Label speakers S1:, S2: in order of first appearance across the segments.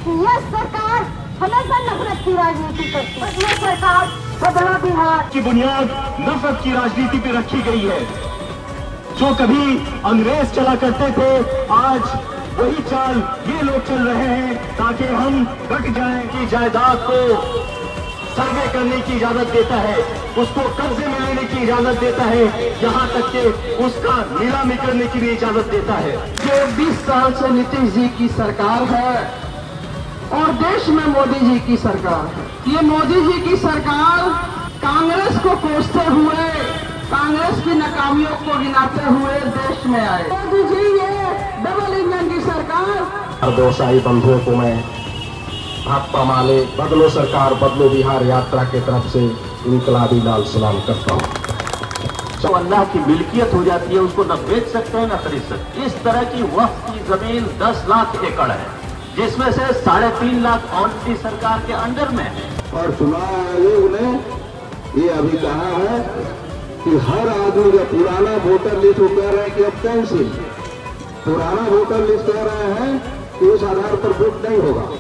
S1: यह सरकार हमेशा नफरत की राजनीति करती है। यह सरकार बदला बिहार
S2: की बुनियाद नफरत की राजनीति पे रखी गई है। जो कभी अंग्रेज चला करते थे, आज वही चाल ये लोग चल रहे हैं ताकि हम बट जाएं कि जायदाद को सर्वे करने की इजाजत देता है, उसको कब्जे में लेने की इजाजत देता है, यहाँ तक कि उसका नीलामी करने की भी इजाजत देता है।
S3: जो 20 साल से नीतीश जी की सरकार है और देश में मोदी जी की सरकार है, ये मोदी जी की सरकार कांग्रेस को कोसते हुए, कांग्रेस की नाकामियों को गिनाते हुए देश में आए। मोदी जी ये डबल इंजन की सरकार।
S4: व्यवसायी बंधुओं को मैं भाकपा माले बदलो सरकार बदलो बिहार यात्रा के तरफ से इनकलाबी लाल सलाम करता हूँ।
S5: जो अल्लाह की मिल्कियत हो जाती है उसको न बेच सकते हैं न खरीद सकते। इस तरह की वक्फ की जमीन 10 लाख एकड़ है, जिसमें से 3.5 लाख ऑलरेडी सरकार के अंडर में है।
S6: और चुनाव आयोग ने ये अभी कहा है कि हर आदमी का पुराना वोटर लिस्ट वो कह रहे हैं कि अब कैंसिल, पुराना वोटर लिस्ट कह रहे हैं कि उस आधार पर वोट नहीं होगा।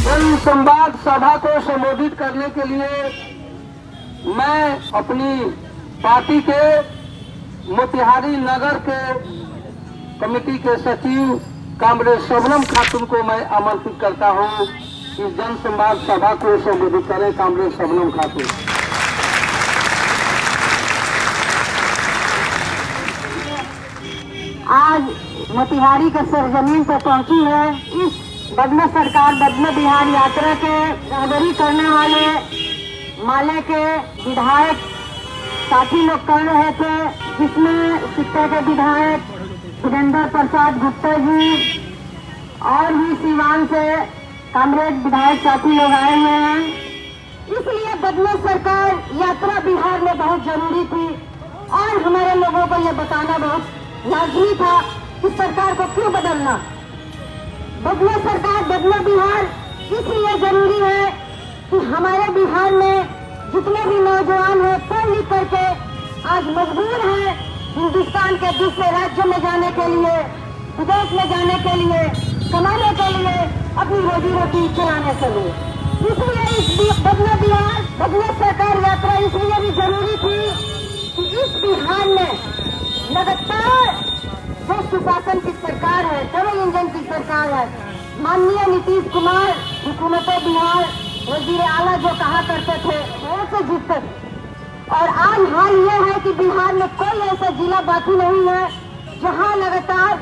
S3: जन संवाद सभा को संबोधित करने के लिए मैं अपनी पार्टी के मोतिहारी नगर के कमेटी के सचिव कामरेड शबनम खातून को मैं आमंत्रित करता हूं कि जन संवाद सभा को संबोधित करें। कामरेड शबनम खातून।
S1: आज मोतिहारी के सरजमीन पर पहुंची है। इस बदला सरकार बदला बिहार यात्रा के रहबरी करने वाले माले के विधायक साथी लोग कर रहे थे, जिसमें सिक्का के विधायक सुरेंद्र प्रसाद गुप्ता जी और भी सीवान से कामरेड विधायक साथी लोग आए हुए हैं। इसलिए बदला सरकार यात्रा बिहार में बहुत जरूरी थी और हमारे लोगों को यह बताना बहुत लाजमी था कि सरकार को क्यों बदलना। बदला सरकार बदला बिहार इसलिए जरूरी है कि हमारे बिहार में जितने भी नौजवान हैं पढ़ लिख करके आज मजबूर हैं हिंदुस्तान के दूसरे राज्यों में जाने के लिए, विदेश में जाने के लिए, कमाने के लिए, अपनी रोजी रोटी चलाने के लिए। इसलिए इस बदला बिहार बदला सरकार यात्रा इसलिए भी जरूरी थी कि इस बिहार में लगातार जो सुशासन की सरकार है, डबल इंजन की सरकार है, माननीय नीतीश कुमार हुकूमत बिहार वजीर आला जो कहा करते थे वो से जीतते थे। और आज हाल ये है कि बिहार में कोई ऐसा जिला बाकी नहीं है जहां लगातार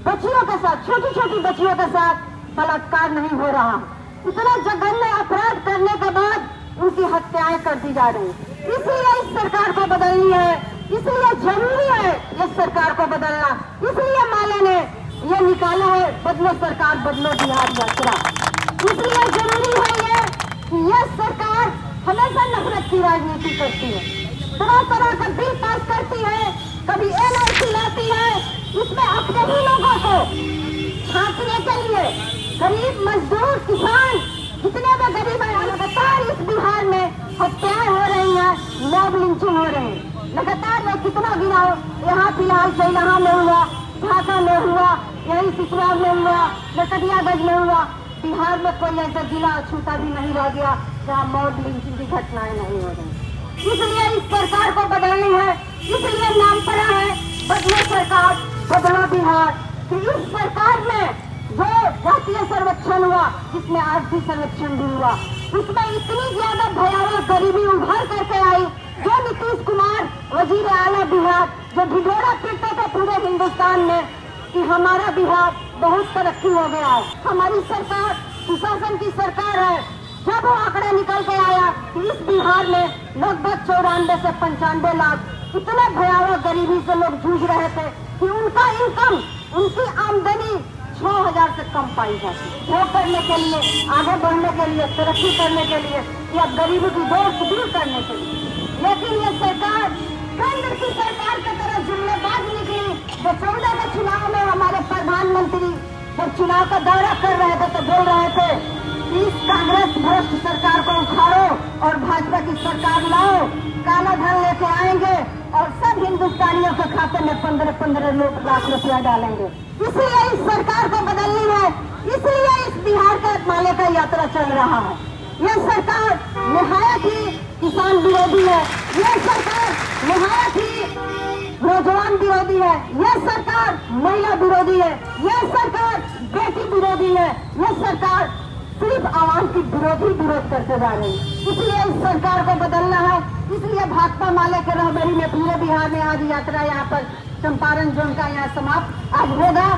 S1: बच्चियों के साथ, छोटी छोटी बच्चियों के साथ बलात्कार नहीं हो रहा। इतना जघन्य अपराध करने के बाद उनकी हत्याएं कर दी जा रही। इसलिए इस सरकार को बदलनी है, इसलिए जरूरी है इस सरकार को बदलना। इसलिए माले ने ये निकाला है बदलो सरकार बदलो बिहार यात्रा। इसलिए जरूरी है ये कि यह सरकार हमेशा नफरत की राजनीति करती है, तरह तरह का बिल पास करती है, कभी NRC लाती है, इसमें अपने ही लोगों को छांटने के लिए गरीब मजदूर किसान जितने भी गरीब है लगातार इस बिहार में हत्याएं हो रही हैं, मॉब लिंचिंग हो रही है लगातार। मैं कितना गिनाऊं, यहाँ फिलहाल जयलहा में हुआ, ढाका में हुआ, यही सिसवा में हुआ, नरकटियागंज में हुआ। बिहार में कोई ऐसा जिला छूटा भी नहीं रह गया जहाँ मॉब लिंचिंग की घटनाएं नहीं हो रही। इसलिए इस सरकार को बदलनी है, इसलिए नाम पड़ा है बदलो सरकार बदलो बिहार। कि इस सरकार में जो जातीय सर्वेक्षण हुआ, जिसमें आर्थिक सर्वेक्षण भी हुआ, उसमें इतनी ज्यादा भयावह गरीबी उभर करके आई। जो नीतीश कुमार वजीर आला बिहार जो ढिढोरा पीटते थे पूरे हिंदुस्तान में कि हमारा बिहार बहुत तरक्की हो गया है, हमारी सरकार सुशासन की सरकार है, जब वो आंकड़े निकल के आया कि इस बिहार में लगभग 94 से 95 लाख इतने भयावह गरीबी से लोग जूझ रहे थे कि उनका इनकम, उनकी आमदनी 6000 से कम पाई जाती। वो करने के लिए, आगे बढ़ने के लिए, तरक्की करने के लिए या गरीबी की दौड़ को दूर करने के लिए। लेकिन ये सरकार केंद्र की सरकार की तरह जुम्मेबाज निकली। जो 14 के चुनाव में हमारे प्रधानमंत्री जब चुनाव का दौरा कर रहे थे तो बोल रहे थे इस कांग्रेस भ्रष्ट सरकार को उखाड़ो और भाजपा की सरकार लाओ, काला धन लेके आएंगे और सब हिंदुस्तानियों के खाते में 15-15 लाख रुपया डालेंगे। इसीलिए इस सरकार को बदलनी है, इसलिए इस बिहार का माले का यात्रा चल रहा है। यह सरकार निहायत ही किसान विरोधी है, यह सरकार निहायत ही नौजवान विरोधी है, यह सरकार महिला विरोधी है, यह सरकार बेटी विरोधी है, यह सरकार सिर्फ आवाम की विरोध करते जा रही है। इसलिए इस सरकार को बदलना है, इसलिए भाकपा माले के रहबरी में पूरे बिहार में आज यात्रा यहाँ पर चंपारण जोन का यहाँ समाप्त आज होगा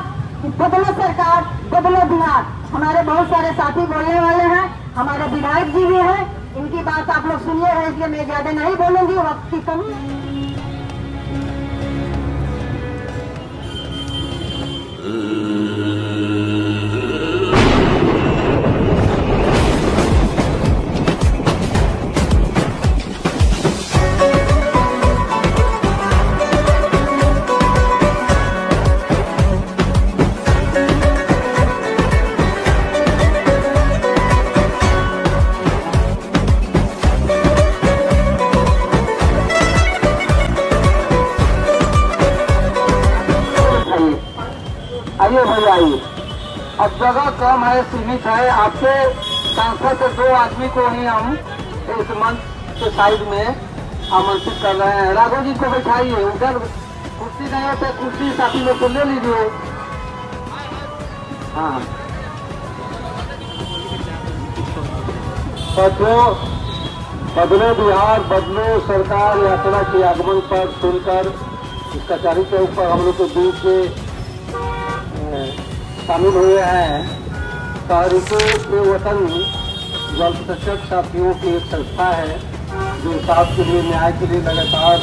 S1: कि बदलो सरकार, बदलो बिहार। हमारे बहुत सारे साथी बोलने वाले हैं, हमारे विधायक जी भी हैं, इनकी बात आप लोग सुनिए हैं, इसलिए मैं ज्यादा नहीं बोलूंगी, वक्त की कमी।
S3: आइए भाई आइए, अब जगह कम है, सीमित है। आपके सांसद से 2 आदमी को ही हम इस मंच के साइड में आमंत्रित कर रहे हैं। राघव जी को बैठाइए, उधर कुर्सी नहीं है तो कुर्सी साथी लोग को ले लीजिए। हाँ, बदलो बिहार बदलो सरकार यात्रा के आगमन पर सुनकर इस कचहरी चौक पर हम लोग के बीच से शामिल हुए हैं। तारीखों के वतन जलसचक साथियों की एक संस्था है जो इंसाफ के लिए, न्याय के लिए लगातार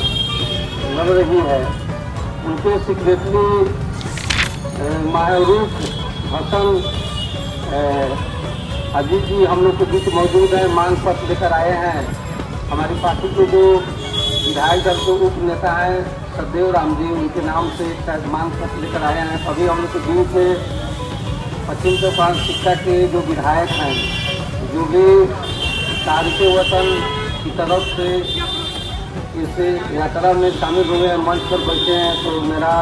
S3: लड़ रही है। उनके सेक्रेटरी माहरूफ हसन अजीत जी हम लोग के बीच मौजूद है, मांग पत्र लेकर आए हैं। हमारी पार्टी के जो विधायक दल के उप नेता हैं सदैव राम जी, उनके नाम से शायद मांग पत्र लेकर आए हैं। अभी हम लोग के बीच पश्चिम चौपाल शिक्षा के जो विधायक हैं, जो भी तारीख वतन की तरफ से इस यात्रा में शामिल हुए हैं, मंच पर बैठे हैं, तो मेरा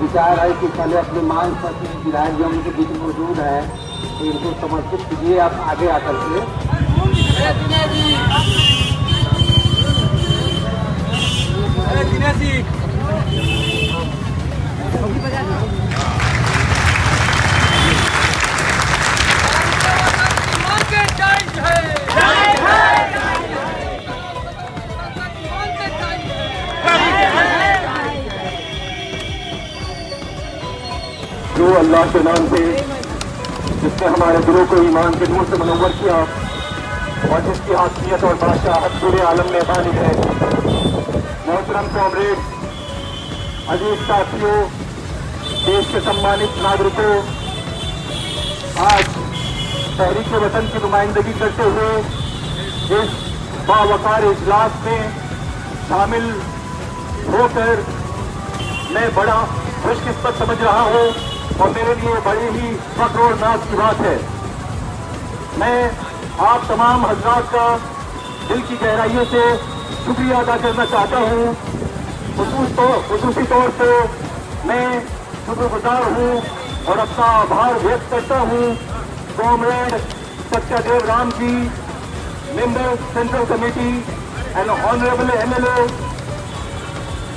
S3: विचार है कि पहले अपनी मांग पत्र विधायक जो हम लोग के बीच मौजूद है तो इनको समर्पित कीजिए आप आगे आकर के।
S2: जो अल्लाह के नाम से, जिसने हमारे दिलों को ईमान के नूर से मनव्वर किया और जिसकी हासियत और बादशाहत पूरे आलम में बालिग है। मोहतरम कॉमरेड, अजीज साथियों, देश के सम्मानित नागरिकों, आज तहरीक वतन की नुमाइंदगी करते हुए इस बावकार इजलास में शामिल होकर मैं बड़ा खुशकिस्मत समझ रहा हूँ और मेरे लिए बड़ी ही फख्र और नाज की बात है। मैं आप तमाम हजरात का दिल की गहराइयों से शुक्रिया अदा करना चाहता हूँ। खुसूसी तौर पे मैं शुक्रगुजार हूँ और अपना आभार व्यक्त करता हूँ comrade Satyadev Ram ji, member central committee and honourable MLA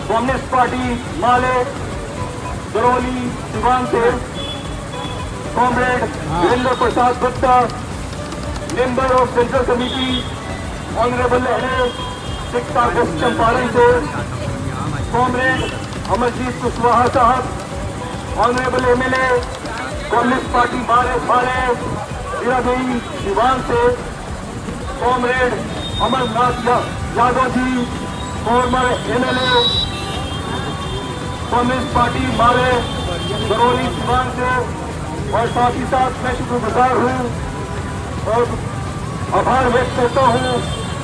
S2: communist party Maale Darauli Siwan से, comrade Virendra Prasad Gupta, member of central committee honourable LA 6 अगस्त चंपारण से, कॉमरेड अमरजीत कुशवाहा साहब, honourable MLA communist party Maale Ziradei Siwan से, comrade Amarnath Yadav ji, former MLA communist party Maale Darauli Siwan से, और साथ ही साथ मैं शुक्रगुजार हूँ और आभार व्यक्त करता हूँ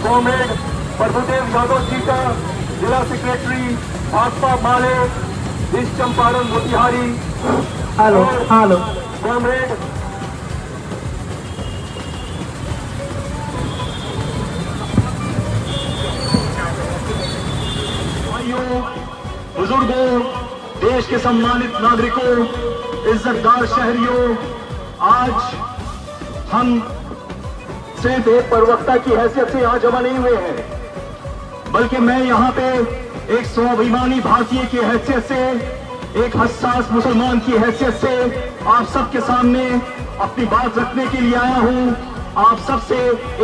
S2: कॉमरेड प्रभुदेव यादव जी का, जिला सेक्रेटरी भाकपा माले ईस्ट चंपारण मोतिहारी, कॉमरेड भाइयों, बुजुर्गों, देश के सम्मानित नागरिकों, इज्जतदार शहरियों, आज हम सिर्फ एक प्रवक्ता की हैसियत से यहाँ जमा नहीं हुए हैं, बल्कि मैं यहाँ पे एक स्वाभिमानी भारतीय की हैसियत से, एक हसास मुसलमान की हैसियत से आप सबके सामने अपनी बात रखने के लिए आया हूँ। आप सबसे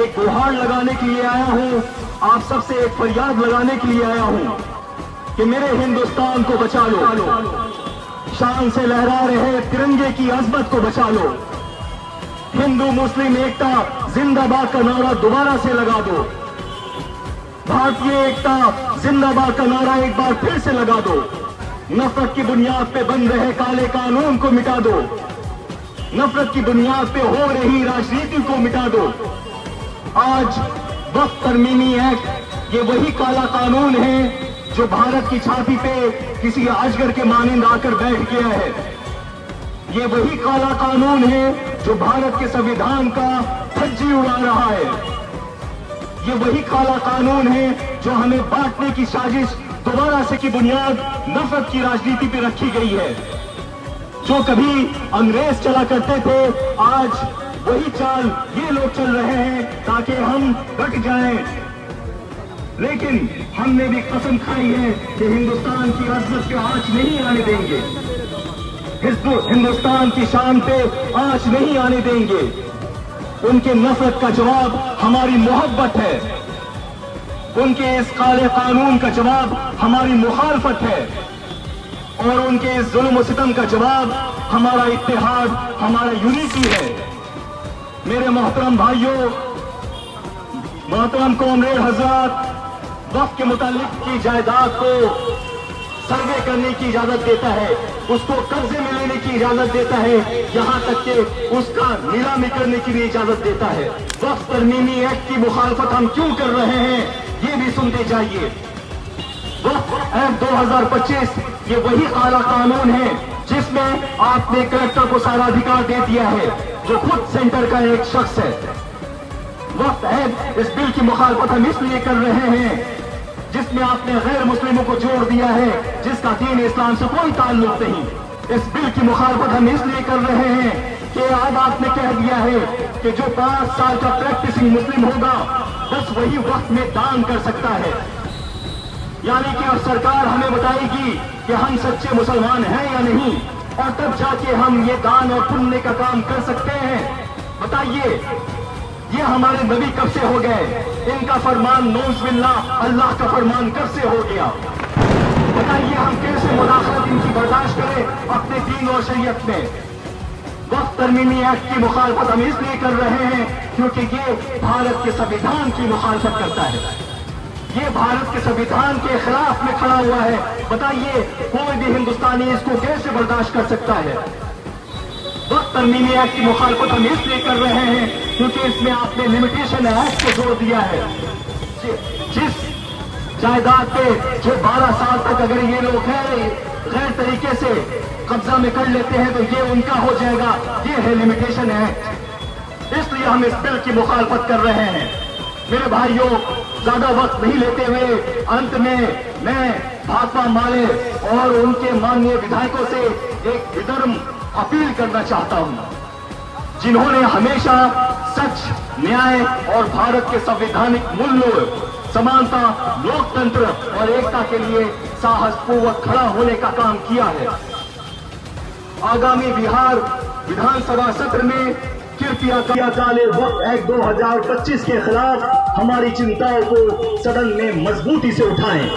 S2: एक गुहार लगाने के लिए आया हूँ, आप सबसे एक फरियाद लगाने के लिए आया हूँ कि मेरे हिंदुस्तान को बचा लो, शान से लहरा रहे तिरंगे की अजमत को बचा लो, हिंदू मुस्लिम एकता जिंदाबाद का नारा दोबारा से लगा दो, भारतीय एकता जिंदाबाद का नारा एक बार फिर से लगा दो, नफरत की बुनियाद पे बन रहे काले कानून को मिटा दो, नफरत की बुनियाद पे हो रही राजनीति को मिटा दो। आज वक्त तरमीमी एक्ट ये वही काला कानून है जो भारत की छाती पे किसी अजगर के मानिंद आकर बैठ गया है। ये वही काला कानून है जो भारत के संविधान का धज्जी उड़ा रहा है। ये वही काला कानून है जो हमें बांटने की साजिश दोबारा से की बुनियाद नफरत की राजनीति पे रखी गई है। जो कभी अंग्रेज चला करते थे, आज वही चाल ये लोग चल रहे हैं ताकि हम डट जाएं। लेकिन हमने भी कसम खाई है कि हिंदुस्तान की अजमत पे आंच नहीं आने देंगे, हिंदुस्तान की शान पे आंच नहीं आने देंगे। उनके नफरत का जवाब हमारी मोहब्बत है, उनके इस काले कानून का जवाब हमारी मुखालफत है, और उनके इस जुल्म और सितम का जवाब हमारा इत्तेहाद, हमारा यूनिटी है। मेरे मोहतरम भाइयों, मोहतरम कॉमरेड हजरात, वक्त के मुतालिक की जायदाद को सर्वे करने की इजाजत देता है, उसको कब्जे में लेने की इजाजत देता है, यहाँ तक कि उसका नीलामी करने की भी इजाजत देता है। वक्त तरमीमी एक्ट की मुखालफत हम क्यों कर रहे हैं, ये भी सुनते जाइए। वक्त एक्ट 2025 ये वही काला कानून है जिसमें आपने कलेक्टर को सारा अधिकार दे दिया है, जो खुद सेंटर का एक शख्स है। वक्त एक्ट इस बिल की मुखालफत हम इसलिए कर रहे हैं जिसमें आपने गैर मुस्लिमों को जोड़ दिया है, जिसका दीन इस्लाम से कोई ताल्लुक नहीं। इस बिल की मुखालफत हम इसलिए कर रहे हैं कि अब आपने कह दिया है कि जो 5 साल का प्रैक्टिसिंग मुस्लिम होगा बस वही वक्त में दान कर सकता है। यानी कि अब सरकार हमें बताएगी कि हम सच्चे मुसलमान हैं या नहीं, और तब जाके हम ये दान और पुण्य का काम कर सकते हैं। बताइए, ये हमारे नबी कब से हो गए? इनका फरमान नौज़बिल्लाह अल्लाह का फरमान कब से हो गया? बताइए, हम कैसे मुदाखलत इनकी बर्दाश्त करें अपने दीन और शरीयत में? वक्त तरमीमी एक्ट की मुखालफत हम इसलिए कर रहे हैं क्योंकि ये भारत के संविधान की मुखालफत करता है, ये भारत के संविधान के खिलाफ में खड़ा हुआ है। बताइए, कोई भी हिंदुस्तानी इसको कैसे बर्दाश्त कर सकता है? वक्त तरमीमी एक्ट की मुखालफत हम इसलिए कर रहे हैं क्योंकि इसमें आपने लिमिटेशन एक्ट को जोड़ दिया है। जिस जायदाद पे जो 12 साल तक अगर ये लोग गैर तरीके से कब्जा में कर लेते हैं तो ये उनका हो जाएगा, ये है लिमिटेशन एक्ट। इसलिए हम इस बिल की मुखालफत कर रहे हैं। मेरे भाइयों, ज्यादा वक्त नहीं लेते हुए अंत में मैं भाकपा माले और उनके माननीय विधायकों से एक विनम्र अपील करना चाहता हूं, जिन्होंने हमेशा सच, न्याय और भारत के संवैधानिक मूल्यों, समानता, लोकतंत्र और एकता के लिए साहसपूर्वक खड़ा होने का काम किया है। आगामी बिहार विधानसभा सत्र में कृपया किया जाने वक्त एक्ट 2025 के खिलाफ हमारी चिंताओं को सदन में मजबूती से उठाएं।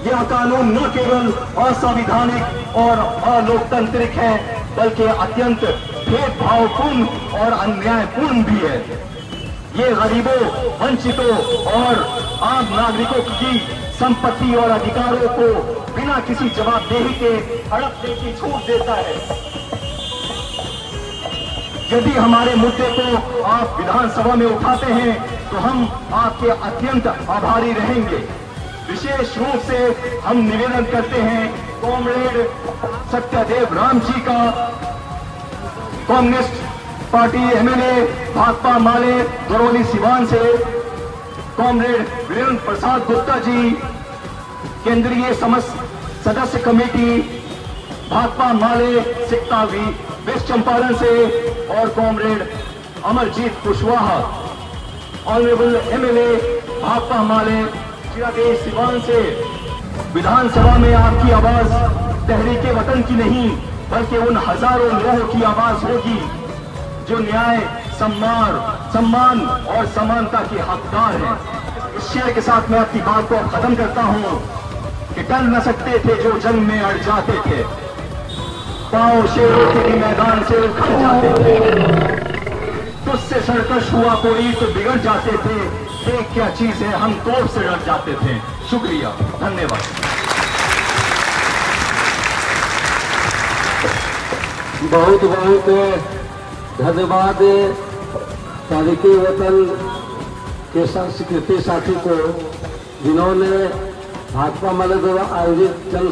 S2: यह कानून न केवल असंवैधानिक और अलोकतांत्रिक है बल्कि अत्यंत भेदभावपूर्ण और अन्यायपूर्ण भी है। ये गरीबों, वंचितों और आम नागरिकों की संपत्ति और अधिकारों को बिना किसी जवाबदेही के हड़पने की छूट देता है। यदि हमारे मुद्दे को आप विधानसभा में उठाते हैं तो हम आपके अत्यंत आभारी रहेंगे। विशेष रूप से हम निवेदन करते हैं कॉमरेड सत्यदेव राम जी का, communist party MLA Bhakpa Maale Garauli Siwan से, कॉमरेड वीरेंद्र प्रसाद गुप्ता जी, केंद्रीय सदस्य कमेटी भाकपा माले सिकतावी वेस्ट चंपारण से और comrade Amarjeet Kushwaha honourable MLA Bhakpa Maale चिरादेश सिवान से। विधानसभा में आपकी आवाज तहरीके वतन की नहीं बल्कि उन हजारों लोगों की आवाज होगी जो न्याय, सम्मान और समानता के हकदार हैं। इस शेर के साथ मैं अपनी बात को खत्म करता हूं कि टल न सकते थे जो जंग में अड़ जाते थे, पांव शेरों के भी मैदान से उखड़ जाते थे, तुझसे सरकश हुआ कोई तो बिगड़ जाते थे, देख क्या चीज है हम तोप से डर जाते थे। शुक्रिया, धन्यवाद।
S3: बहुत बहुत धन्यवाद तारीखी वतन के संस्कृति साथी को, जिन्होंने भाकपा माले द्वारा आयोजित जन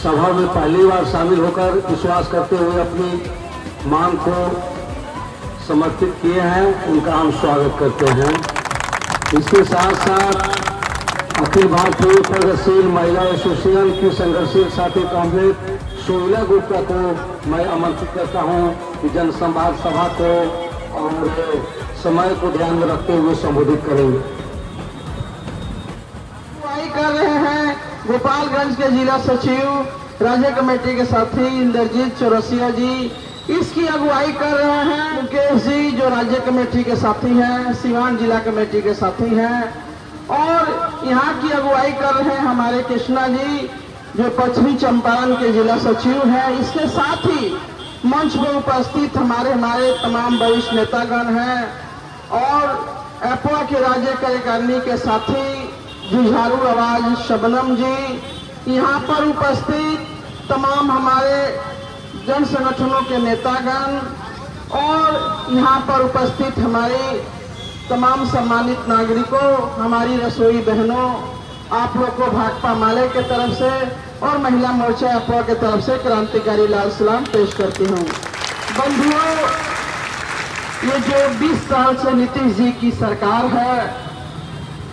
S3: सभा में पहली बार शामिल होकर विश्वास करते हुए अपनी मांग को समर्पित किए हैं। उनका हम स्वागत करते हैं। इसके साथ साथ अखिल भारतीय प्रगतिशील महिला एसोसिएशन की संघर्षशील साथी कॉमरेड सोहिला गुप्ता को मैं आमंत्रित करता हूं कि जनसंवाद सभा को और समय को ध्यान में रखते हुए संबोधित करेंगे।
S7: कर रहे हैं गोपालगंज के जिला सचिव राज्य कमेटी के साथी इंद्रजीत चौरसिया जी, इसकी अगुवाई कर रहे हैं मुकेश जी जो राज्य कमेटी के साथी हैं, सिवान जिला कमेटी के साथी हैं, और यहाँ की अगुवाई कर रहे हैं हमारे कृष्णा जी जो पश्चिमी चंपारण के जिला सचिव हैं। इसके साथ ही मंच पर उपस्थित हमारे तमाम वरिष्ठ नेतागण हैं और एपवा के राज्य कार्यकारिणी के साथी जुझारू आवाज शबनम जी, यहाँ पर उपस्थित तमाम हमारे जन संगठनों के नेतागण और यहाँ पर उपस्थित हमारे तमाम सम्मानित नागरिकों, हमारी रसोई बहनों, आप लोग को भाकपा माले के तरफ से और महिला मोर्चा एपवा के तरफ से क्रांतिकारी लाल सलाम पेश करती हूँ। बंधुओं, ये जो 20 साल से नीतीश जी की सरकार है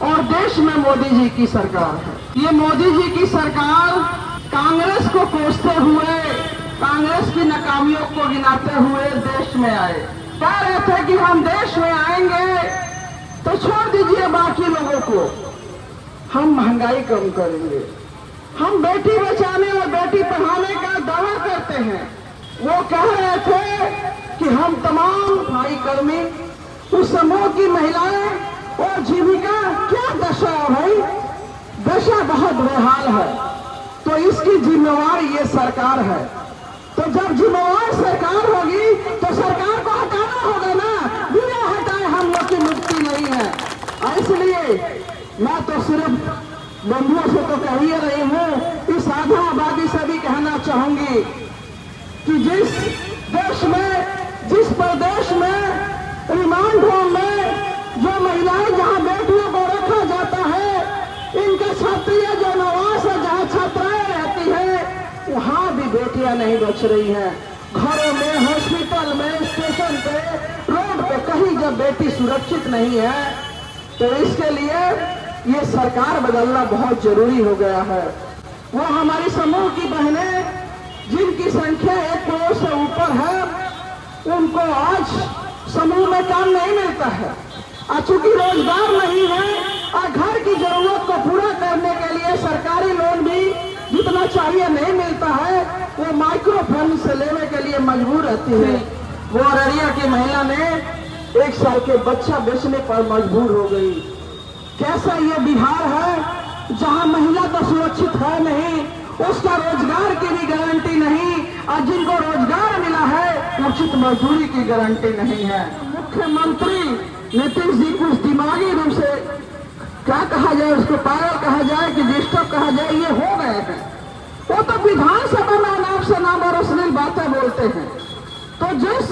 S7: और देश में मोदी जी की सरकार है, ये मोदी जी की सरकार कांग्रेस को कोसते हुए, कांग्रेस की नाकामियों को गिनाते हुए देश में आए। कह रहे थे कि हम देश में आएंगे तो छोड़ दीजिए बाकी लोगों को, हम महंगाई कम करेंगे, हम बेटी बचाने और बेटी पढ़ाने का दावा करते हैं। वो कह रहे थे कि हम तमाम भाई कर्मी, उस समूह की महिलाएं और जीविका क्या दशा है भाई, दशा बहुत बेहाल है। तो इसकी जिम्मेवार ये सरकार है। तो जब जिम्मेवार सरकार होगी तो सरकार को हटाना होगा ना, बिना हटाए हम लोग की मुक्ति नहीं है। इसलिए मैं तो सिर्फ बंधुओं से तो कह ही रही हूँ, इस आधा आबादी से भी कहना चाहूंगी कि जिस देश में, जिस प्रदेश में, रिमांड होम में जो महिलाएं, जहां बेटियों को रखा जाता है, इनका क्षत्रिय जो निवास है जहां छात्राएं रहती है, वहां भी बेटियां नहीं बच रही हैं। घरों में, हॉस्पिटल में, स्टेशन पे, रोड पे कहीं जब बेटी सुरक्षित नहीं है तो इसके लिए ये सरकार बदलना बहुत जरूरी हो गया है। वो हमारी समूह की बहनें जिनकी संख्या 1 करोड़ से ऊपर है, उनको आज समूह में काम नहीं मिलता है। चूंकि रोजगार नहीं है और घर की जरूरत को पूरा करने के लिए सरकारी लोन भी जितना चाहिए नहीं मिलता है, वो माइक्रो फाइनेंस से लेने के लिए मजबूर रहती है। वो अररिया की महिला ने 1 साल के बच्चा बेचने पर मजबूर हो गई। कैसा ये बिहार है जहां महिला तो सुरक्षित है नहीं, उसका रोजगार की भी गारंटी नहीं, और जिनको रोजगार मिला है उचित मजदूरी की गारंटी नहीं है। मुख्यमंत्री नीतीश जी कुछ दिमागी रूप से क्या कहा जाए, उसको पागल कहा जाए कि डिस्टर्ब कहा जाए, ये हो गए हैं। वो तो विधानसभा में अनाप शनाप और अश्लील बातें बोलते हैं। तो जिस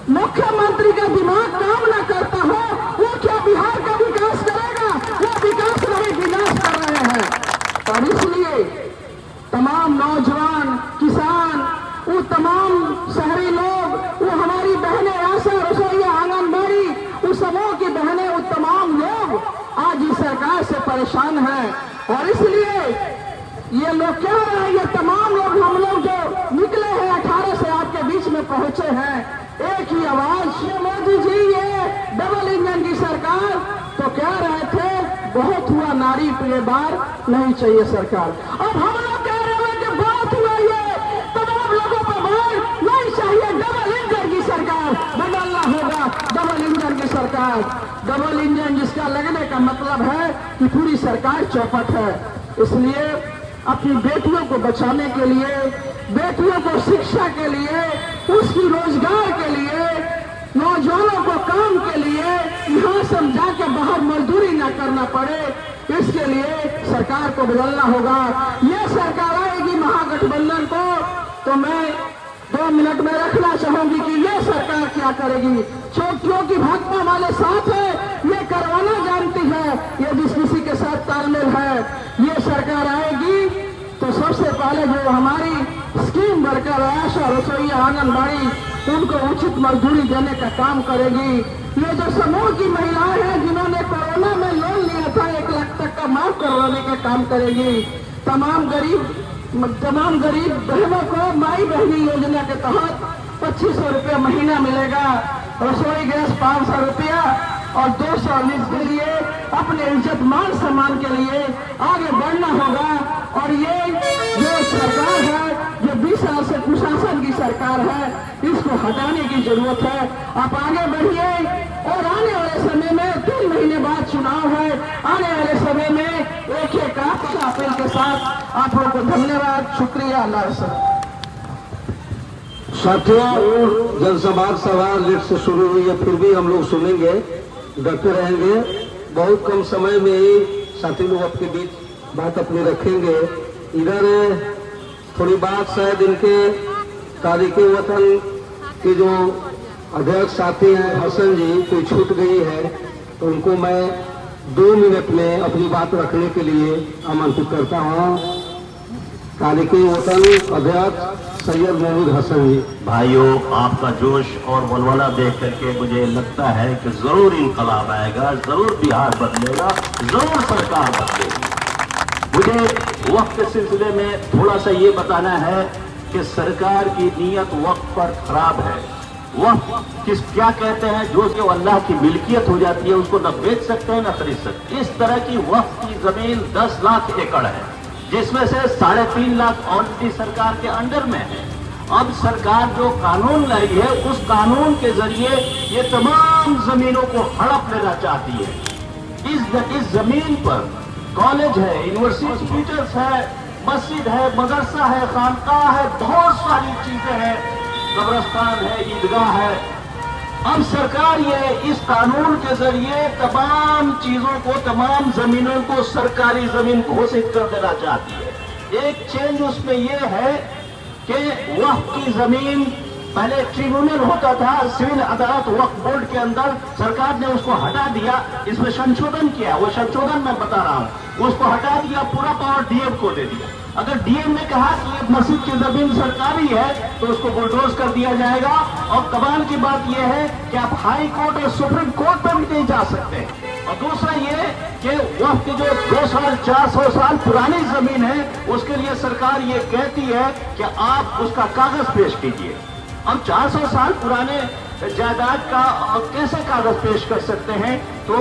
S7: मुख्यमंत्री का दिमाग काम न करता हो वो क्या बिहार का विकास करेगा? वो विकास नहीं, विनाश कर रहे हैं। और इसलिए तमाम नौजवान, किसान, वो तमाम शहरी लोग, वो हमारी बहनें, आशा, रसोईया, आंगनबाड़ी, उस समूह की बहनें, वो तमाम लोग आज इस सरकार से परेशान हैं। और इसलिए ये लोग क्या रहे हैं, ये तमाम लोग, हम लोग जो निकले हैं 18 से आपके बीच में पहुंचे हैं, एक ही आवाज, ये मोदी जी ये डबल इंजन की सरकार तो कह रहे थे बहुत हुआ नारी प्रिय बार नहीं चाहिए सरकार। अब हम लोग कह रहे हैं कि बहुत हुआ ये तमाम लोगों पर बार नहीं चाहिए, डबल इंजन की सरकार बदलना होगा, डबल इंजन की सरकार। डबल इंजन जिसका लगने का मतलब है कि पूरी सरकार चौपट है। इसलिए अपनी बेटियों को बचाने के लिए, बेटियों को शिक्षा के लिए, उसकी रोजगार के लिए, नौजवानों को काम के लिए, यहाँ से जाके बाहर मजदूरी न करना पड़े, इसके लिए सरकार को बदलना होगा। ये सरकार आएगी महागठबंधन को तो मैं 2 मिनट में रखना चाहूंगी कि ये सरकार क्या करेगी। छोटियों की भाजपा वाले साथ है, ये करवाना जानती है, ये जिस किसी के साथ तालमेल है, ये सरकार आएगी तो सबसे पहले जो हमारी स्कीम वर्कर, आशा, रसोईया, आंगनबाड़ी, उनको उचित मजदूरी देने का काम करेगी। ये जो समूह की महिलाएं हैं जिन्होंने कोरोना में लोन लिया था 1 लाख तक का माफ करवाने का काम करेगी। तमाम गरीब बहनों को माई बहनी योजना के तहत 2500 रुपया महीना मिलेगा, रसोई गैस 500 रुपया और 200 यूनिट के लिए अपने इज्जत मान सम्मान के लिए आगे बढ़ना होगा। और ये जो सरकार है, जो 20 साल से कुशासन की सरकार है, इसको हटाने की जरूरत है। आप आगे बढ़िए और आने वाले समय में 3 महीने बाद चुनाव है, आने वाले समय में एक आपका अपील के साथ आप लोगों को धन्यवाद, शुक्रिया, अल्लाह से।
S3: साथियों, जनसंवाद सभा लेट से शुरू हुई है, फिर भी हम लोग सुनेंगे, डटे रहेंगे। बहुत कम समय में ही साथी लोग आपके बीच बात अपनी रखेंगे। इधर थोड़ी बात शायद इनके तारीखे वतन के जो अध्यक्ष साथी हैं हसन जी, कोई छूट गई है तो उनको मैं 2 मिनट में अपनी बात रखने के लिए आमंत्रित करता हूँ। तारीखे वतन अध्यक्ष सैयद महमूद हसन जी।
S5: भाइयों, आपका जोश और वलवला देख करके मुझे लगता है कि जरूर इंकलाब आएगा, जरूर बिहार बदलेगा, जरूर सरकार बदलेगी। मुझे वक्त के सिलसिले में थोड़ा सा ये बताना है कि सरकार की नीयत वक्त पर खराब है। वक्त क्या कहते हैं, जो अल्लाह की मिल्कियत हो जाती है उसको न बेच सकते हैं न खरीद सकते। इस तरह की वक्त की जमीन 10 लाख एकड़ है, जिसमें से 3.5 लाख ऑलरेडी सरकार के अंडर में है। अब सरकार जो कानून लाई है, उस कानून के जरिए ये तमाम जमीनों को हड़प लेना चाहती है। इस जमीन पर कॉलेज है, यूनिवर्सिटी, टीचर्स है, मस्जिद है, मदरसा है, खानकाह है, बहुत सारी चीजें हैं, कब्रिस्तान है, ईदगाह है। अब सरकार ये इस कानून के जरिए तमाम चीजों को, तमाम जमीनों को सरकारी जमीन घोषित कर देना चाहती है। एक चेंज उसमें यह है कि वक्फ की जमीन पहले ट्रिब्यूनल होता था, सिविल अदालत वक्फ बोर्ड के अंदर, सरकार ने उसको हटा दिया, इसमें संशोधन किया, वो संशोधन मैं बता रहा हूं, उसको हटा दिया, पूरा पावर डीएम को दे दिया। अगर डीएम ने कहा कि ये मस्जिद की जमीन सरकारी है तो उसको बुलडोज कर दिया जाएगा। और कमाल की बात यह है कि आप हाई कोर्ट और सुप्रीम कोर्ट पर भी नहीं जा सकते। और दूसरा ये कि वक्त की जो 200 400 साल पुरानी जमीन है, उसके लिए सरकार ये कहती है कि आप उसका कागज पेश कीजिए। अब 400 साल पुराने जायदाद का कैसे कागज पेश कर सकते हैं, तो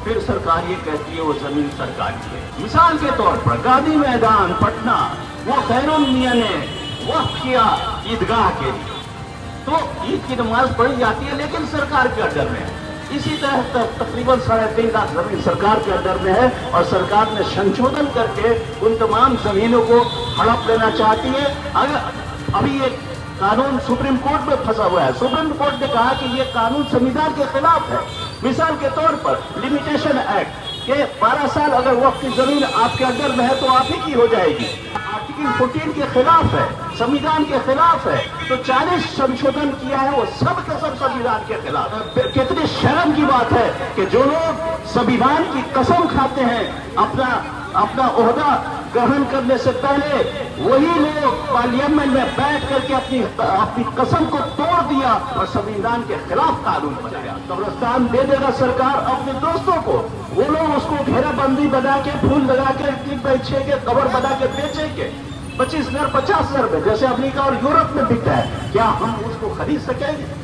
S5: फिर सरकार ये कहती है वो जमीन सरकार की है। मिसाल के तौर पर गांधी मैदान पटना, वो खैरुल मियां ने वक्फ किया ईदगाह के लिए, तो ईद की नमाज पढ़ी जाती है, लेकिन सरकार के अंडर में है। इसी तरह तकरीबन 3.5 लाख जमीन सरकार के अंडर में है, और सरकार ने संशोधन करके उन तमाम जमीनों को हड़प लेना चाहती है। अगर अभी एक कानून सुप्रीम कोर्ट में फंसा हुआ है, सुप्रीम कोर्ट ने कहा कि ये कानून संविधान के खिलाफ है। मिसाल के तौर पर लिमिटेशन एक्ट के 12 साल अगर वक्त की जमीन आपके अंडर में है तो आप ही की हो जाएगी, आर्टिकल 14 के खिलाफ है, संविधान के खिलाफ है। तो 40 संशोधन किया है, वो सब के सब संविधान के खिलाफ है। कितनी शर्म की बात है कि जो लोग संविधान की कसम खाते हैं, अपना ओहदा ग्रहण करने से पहले वही लोग पार्लियामेंट में बैठ करके अपनी कसम को तोड़ दिया और संविधान के खिलाफ कानून बनाया। कब्रिस्तान दे देगा सरकार अपने दोस्तों को, वो लोग उसको घेराबंदी बना के फूल लगा के बेचेंगे, कवर बना के बेचेंगे 25,000 50,000 में, जैसे अमेरिका और यूरोप में बिकता है। क्या हम उसको खरीद सकेंगे?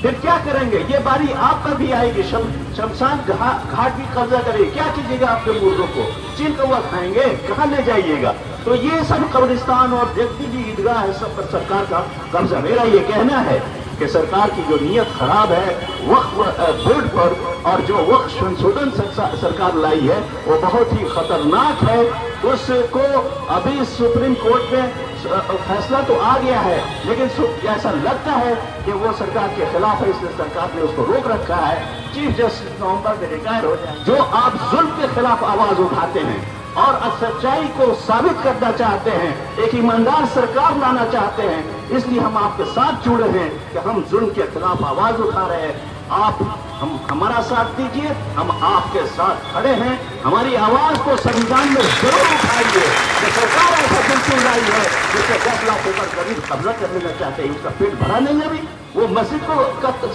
S5: फिर क्या करेंगे? ये बारी आप पर भी आएगी, शमशान घाट भी कब्जा करेगी। क्या कीजिएगा आपके मुर्दों को? चीन कौवा खाएंगे? कहाँ ले जाइएगा? तो ये सब कब्रिस्तान और जगती जी ईदगाह है, सब पर सरकार का कब्जा। मेरा ये कहना है कि सरकार की जो नीयत खराब है वक्फ बोर्ड पर और जो वक्फ संशोधन सरकार लाई है वो बहुत ही खतरनाक है। उसको अभी सुप्रीम कोर्ट में फैसला तो आ गया है, लेकिन ऐसा लगता है कि वो सरकार के खिलाफ है, इसलिए सरकार ने उसको रोक रखा है। चीफ जस्टिस नवंबर में रिटायर हो जाए। जो आप जुल्म के खिलाफ आवाज उठाते हैं और सच्चाई को साबित करना चाहते हैं, एक ईमानदार सरकार लाना चाहते हैं, इसलिए हम आपके साथ जुड़े हैं कि हम जुल्म के खिलाफ आवाज उठा रहे हैं। आप हमारा साथ दीजिए, हम आपके साथ खड़े हैं। हमारी आवाज को संविधान में जरूर उठाइए कि सरकार ऐसा बिल्कुल लाई है जिससे 10 लाख एकड़ करीब कब्जा कर लेना चाहते हैं, उसका पेट भरा नहीं है। अभी वो मस्जिद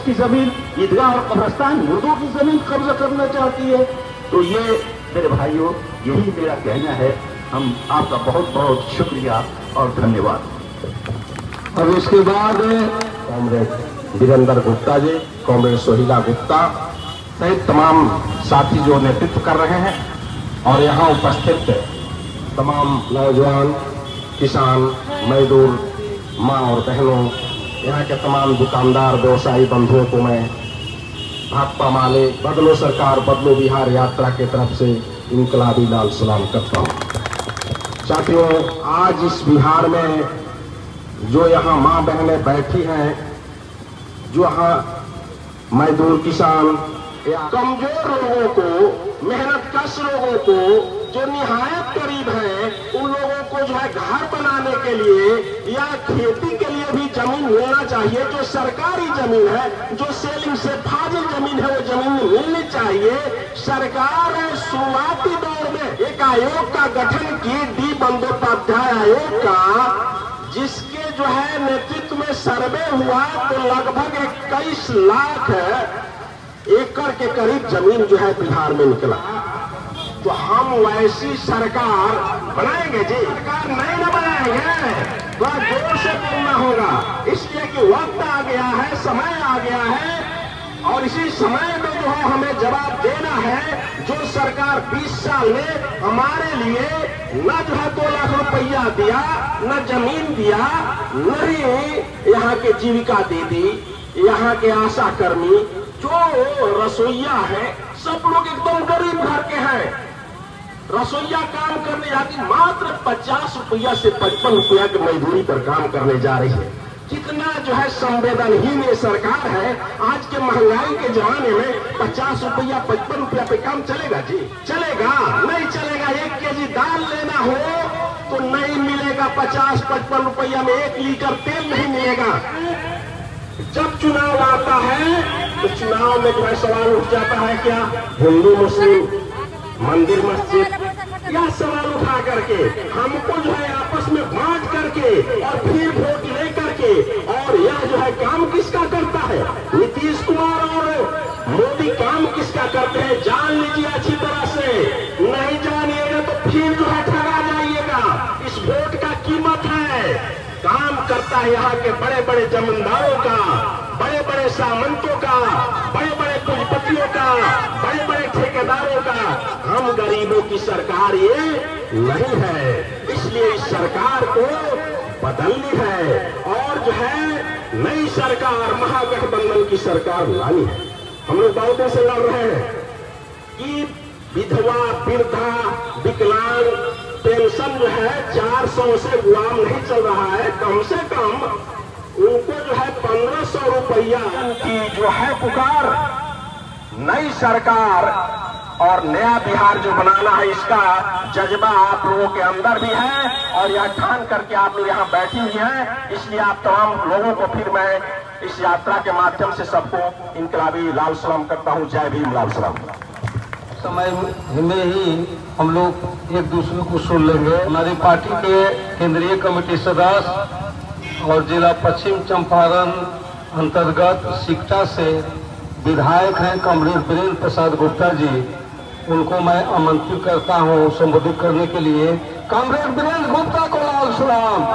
S5: की जमीन, ईदगाह और कब्रिस्तान, मुर्दों की जमीन कब्जा करना चाहती है। तो ये मेरे भाइयों, यही मेरा कहना है। हम आपका बहुत बहुत शुक्रिया और धन्यवाद।
S4: अब इसके बाद कॉमरेड वीरेंद्र गुप्ता जी, कॉमरेड सोहिला गुप्ता सहित तमाम साथी जो नेतृत्व कर रहे हैं और यहाँ उपस्थित तमाम नौजवान, किसान, मजदूर, माँ और बहनों, यहाँ के तमाम दुकानदार, व्यवसायी बंधुओं को मैं भाकपा माले बदलो सरकार बदलो बिहार यात्रा के तरफ से इनकलाबी लाल सलाम करता हूँ। साथियों, आज इस बिहार में जो यहाँ माँ बहनें बैठी हैं, जो यहाँ मजदूर, किसान या कमजोर लोगों को, मेहनतकश लोगों को, जो निहायत गरीब हैं, उन लोगों को जो है घर बनाने के लिए या खेती के लिए भी जमीन मिलना चाहिए। जो सरकारी जमीन है, जो सेलिंग से फाजिल जमीन है, वो जमीन मिलनी चाहिए। सरकार ने शुरुआती दौर में एक आयोग का गठन की, डी बंदोपाध्याय आयोग का, जिसके जो है नेतृत्व में सर्वे हुआ तो लगभग 21 लाख एकड़ के करीब जमीन जो है बिहार में निकला। तो हम वैसी सरकार बनाएंगे जी? सरकार नहीं ना बनाएंगे, बड़ा जोर से बोलना होगा, इसलिए कि वक्त आ गया है, समय आ गया है और इसी समय में जो है हमें जवाब देना है। जो सरकार 20 साल में हमारे लिए न जो है 2 लाख रुपया दिया, न जमीन दिया, न ही यहाँ के जीविका दीदी, यहाँ के आशा कर्मी, जो रसोईया है, सब लोग एकदम गरीब घर के हैं। रसोईया काम करने जाती मात्र 50 रुपया से 55 रुपया की मजदूरी पर काम करने जा रही है। कितना जो है संवेदनहीन ये सरकार है। आज के महंगाई के जमाने में 50 रुपया 55 रुपया पे काम चलेगा जी? चलेगा? नहीं चलेगा। 1 केजी दाल लेना हो तो नहीं मिलेगा 50-55 रुपया में 1 लीटर तेल नहीं मिलेगा। जब चुनाव आता है तो चुनाव में जो है सवाल उठ जाता है, क्या हिंदू मुस्लिम, मंदिर मस्जिद, यह सवाल उठा करके हमको जो है आपस में बांट करके और फिर वोट ले करके, और यह जो है काम किसका करता है? नीतीश कुमार और मोदी काम किसका करते हैं? जान लीजिए अच्छी तरह से। नहीं जानिएगा तो फिर जो है ठगा जाइएगा। इस वोट का कीमत है। काम करता है यहाँ के बड़े बड़े जमींदारों का, बड़े बड़े सामंतों का, बड़े बड़े पूंजीपतियों का, बड़े बड़े ठेकेदारों का। हम गरीबों की सरकार ये नहीं है, इसलिए इस सरकार को बदलनी है और जो है नई सरकार, महागठबंधन की सरकार लानी है। हम लोग बहुत दिन से लड़ रहे हैं कि विधवा, वृद्धा, विकलांग पेंशन जो है 400 से गुलाम नहीं चल रहा है। कम से कम उनको जो है 1500 रुपया की जो है पुकार। नई सरकार और नया बिहार जो बनाना है, इसका जज्बा आप लोगों के अंदर भी है और यह ठान करके आप लोग यहाँ बैठी हुई हैं। इसलिए आप तमाम लोगों को फिर मैं इस यात्रा के माध्यम से सबको इनकलाबी लाल सलाम करता हूँ। जय भीम, लाल सलाम।
S3: समय में ही हम लोग एक दूसरे को सुन लेंगे। हमारी पार्टी के केंद्रीय कमेटी सदस्य और जिला पश्चिम चंपारण अंतर्गत सिकटा से विधायक हैं कॉमरेड वीरेंद्र प्रसाद गुप्ता जी, उनको मैं आमंत्रित करता हूं संबोधित करने के लिए। कॉमरेड वीरेंद्र गुप्ता को लाल सलाम,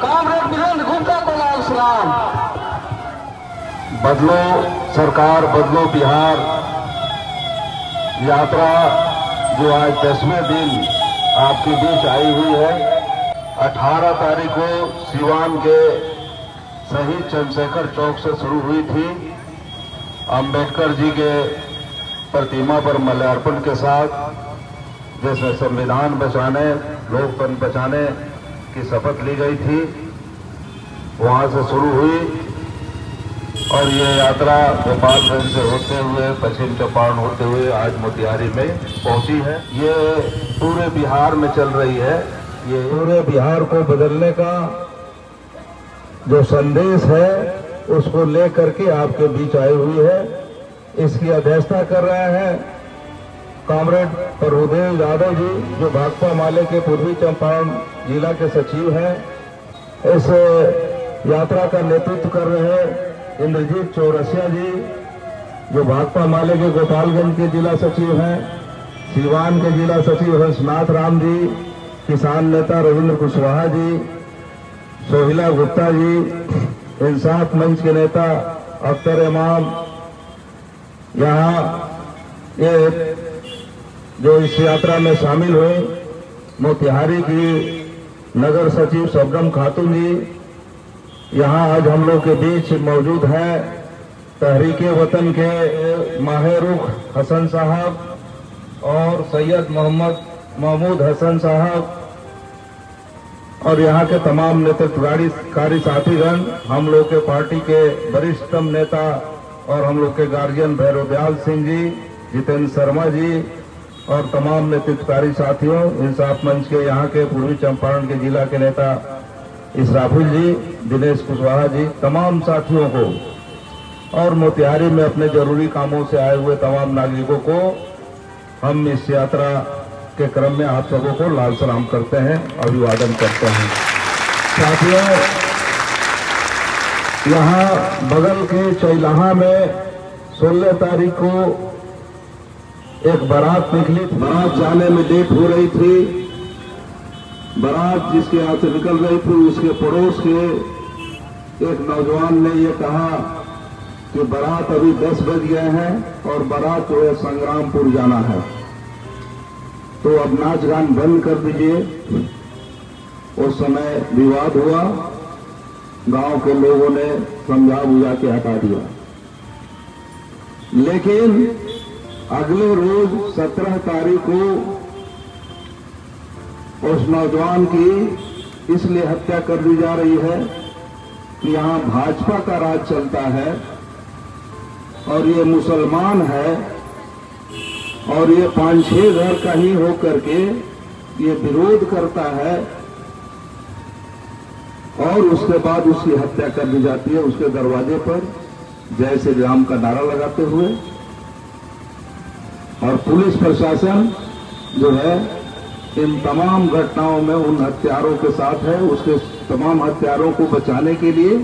S3: कॉमरेड वीरेंद्र गुप्ता को लाल सलाम।
S4: बदलो सरकार बदलो बिहार यात्रा जो आज 10वें दिन आपके बीच आई हुई है, 18 तारीख को सिवान के शहीद चंद्रशेखर चौक से शुरू हुई थी। अंबेडकर जी के प्रतिमा पर माल्यार्पण के साथ, जिसमें संविधान बचाने लोकतंत्र बचाने की शपथ ली गई थी, वहां से शुरू हुई और ये यात्रा गोपालगंज से होते हुए पश्चिम चंपारण होते हुए आज मोतिहारी में पहुंची है। ये पूरे बिहार में चल रही है। ये पूरे बिहार को बदलने का जो संदेश है उसको लेकर के आपके बीच आई हुई है। इसकी अध्यक्षता कर रहे हैं कॉमरेड प्रभुदेव यादव जी, जो भाकपा माले के पूर्वी चंपारण जिला के सचिव हैं। इस यात्रा का नेतृत्व कर रहे हैं इंद्रजीत चौरसिया जी, जो भाकपा माले के गोपालगंज के जिला सचिव हैं। सीवान के जिला सचिव हंसनाथ राम जी, किसान नेता रविंद्र कुशवाहा जी, सोहिला गुप्ता जी, इंसाफ मंच के नेता अख्तर इमाम, यहाँ ये जो इस यात्रा में शामिल हुए मोतिहारी की नगर सचिव शबनम खातून जी यहाँ आज हम लोग के बीच मौजूद हैं। तहरीके वतन के माहिरुख हसन साहब और सैयद मोहम्मद महमूद हसन साहब और यहाँ के तमाम नेतृत्वकारी साथीगण, हम लोग के पार्टी के वरिष्ठतम नेता और हम लोग के गार्जियन भैरव दयाल सिंह जी, जितेंद्र शर्मा जी और तमाम नेतृत्वकारी साथियों, इंसाफ मंच के यहाँ के पूर्वी चंपारण के जिला के नेता इसराफुल जी, दिनेश कुशवाहा जी, तमाम साथियों को और मोतिहारी में अपने जरूरी कामों से आए हुए तमाम नागरिकों को हम इस यात्रा के क्रम में आप सबों को लाल सलाम करते हैं, अभिवादन करते हैं। साथियों, यहाँ बगल के चैलाहा में 16 तारीख को एक बारात निकली। बारात जाने में लेट हो रही थी। बारात जिसके हाथ से निकल रही थी, उसके पड़ोस के एक नौजवान ने ये कहा कि बारात अभी 10 बज गए हैं और बारात जो है संग्रामपुर जाना है, तो अब नाच गान बंद कर दीजिए। उस समय विवाद हुआ, गांव के लोगों ने समझा बुझा के हटा दिया। लेकिन अगले रोज 17 तारीख को उस नौजवान की इसलिए हत्या कर दी जा रही है कि यहाँ भाजपा का राज चलता है और ये मुसलमान है और ये 5-6 घर का ही होकर के ये विरोध करता है और उसके बाद उसकी हत्या कर दी जाती है उसके दरवाजे पर जय श्री राम का नारा लगाते हुए। और पुलिस प्रशासन जो है इन तमाम घटनाओं में उन हत्यारों के साथ है। उसके तमाम हत्यारों को बचाने के लिए